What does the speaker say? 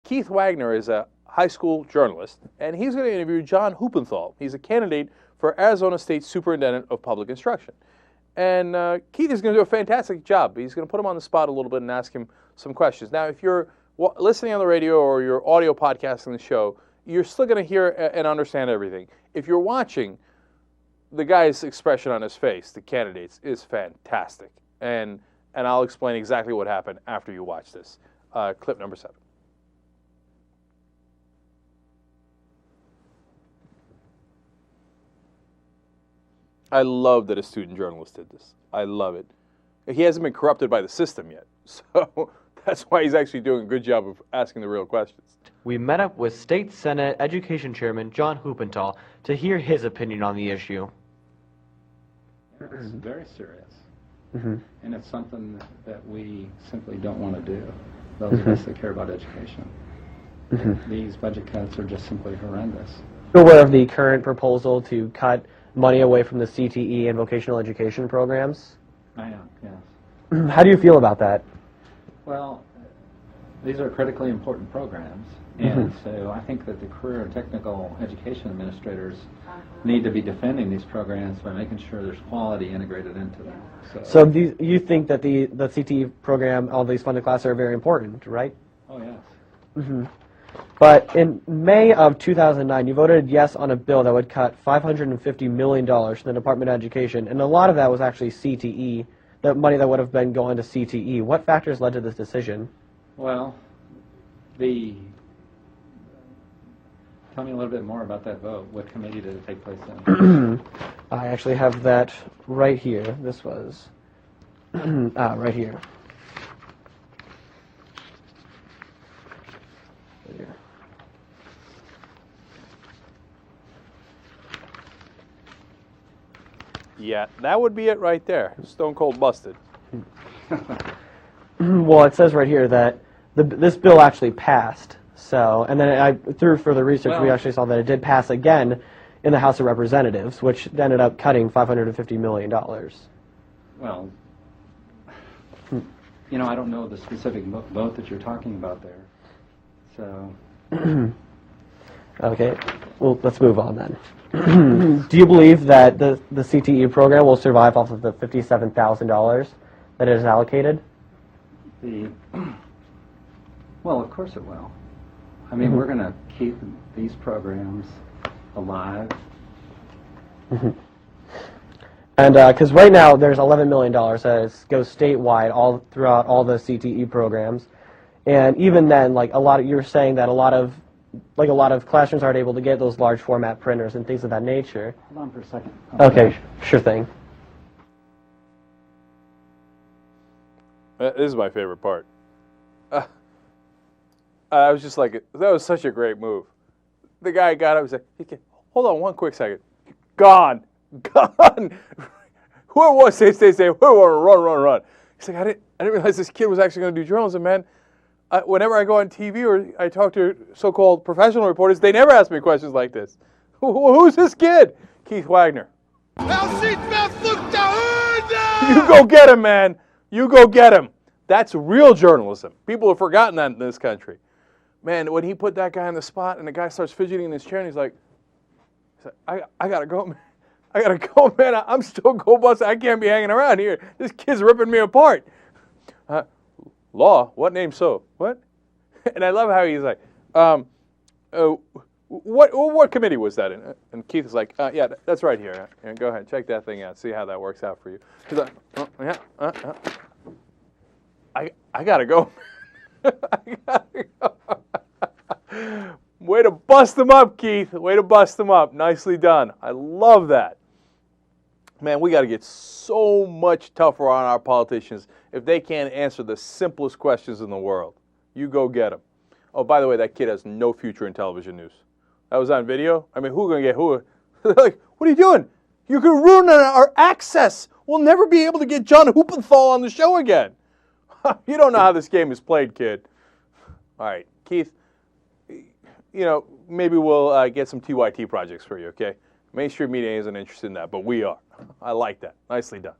Keith Wagner is a high school journalist, and he's going to interview John Huppenthal. He's a candidate for Arizona State Superintendent of Public Instruction. And Keith is going to do a fantastic job. He's going to put him on the spot a little bit and ask him some questions. Now, if you're listening on the radio or you're audio podcasting the show, you're still going to hear and understand everything. If you're watching, the guy's expression on his face, the candidate's, is fantastic. And I'll explain exactly what happened after you watch this. Clip number 7. I love that a student journalist did this. I love it. He hasn't been corrupted by the system yet. So that's why he's actually doing a good job of asking the real questions. We met up with State Senate Education Chairman John Huppenthal to hear his opinion on the issue. It's very serious. And it's something that we simply don't want to do, those of us that care about education. These budget cuts are just simply horrendous. You're aware of the current proposal to cut money away from the CTE and vocational education programs? I am, yes. How do you feel about that? Well, these are critically important programs, and so I think that the career and technical education administrators need to be defending these programs by making sure there's quality integrated into them. So you think that the CTE program, all these funded classes are very important, right? Oh, yes. But in May of 2009, you voted yes on a bill that would cut $550 million to the Department of Education, and a lot of that was actually CTE, the money that would have been going to CTE. What factors led to this decision? Well, tell me a little bit more about that vote. What committee did it take place in? I actually have that right here. This was right here. Yeah, that would be it right there. Stone cold busted. Well, it says right here that this bill actually passed. So, and then through further research, we actually saw that it did pass again in the House of Representatives, which ended up cutting $550 million. Well, I don't know the specific vote that you're talking about there. So. Okay, well, let's move on then. Do you believe that the CTE program will survive off of the $57,000 that it is allocated? Well, of course it will. I mean, we're going to keep these programs alive. And because right now there's $11 million that goes statewide all throughout all the CTE programs, and even then, you're saying that a lot of classrooms aren't able to get those large format printers and things of that nature. Hold on for a second. Okay, sure thing. This is my favorite part. I was just like, that was such a great move. The guy got up and said, hold on one quick second. Gone. Whoever was, stay, run. He's like, I didn't realize this kid was actually going to do journalism, man. Whenever I go on TV or I talk to so-called professional reporters, they never ask me questions like this. Who's this kid? Keith Wagner. You go get him, man. You go get him. That's real journalism. People have forgotten that in this country. Man, when he put that guy on the spot and the guy starts fidgeting in his chair and he's like, I got to go, man. I got to go, man. I'm still go-busting. I can't be hanging around here. This kid's ripping me apart. Law? What name so? What? And I love how he's like, what committee was that in? And Keith is like, yeah, that's right here. And go ahead, check that thing out. See how that works out for you. He's like, I gotta go. I gotta go. Way to bust him up, Keith. Way to bust him up. Nicely done. I love that. Man, we got to get so much tougher on our politicians if they can't answer the simplest questions in the world. You go get them. Oh, by the way, that kid has no future in television news. That was on video. I mean, who's going to get who? Like, what are you doing? You're going to ruin our access. We'll never be able to get John Huppenthal on the show again. You don't know how this game is played, kid. All right, Keith, maybe we'll get some TYT projects for you, okay? Mainstream media isn't interested in that, but we are. I like that. Nicely done.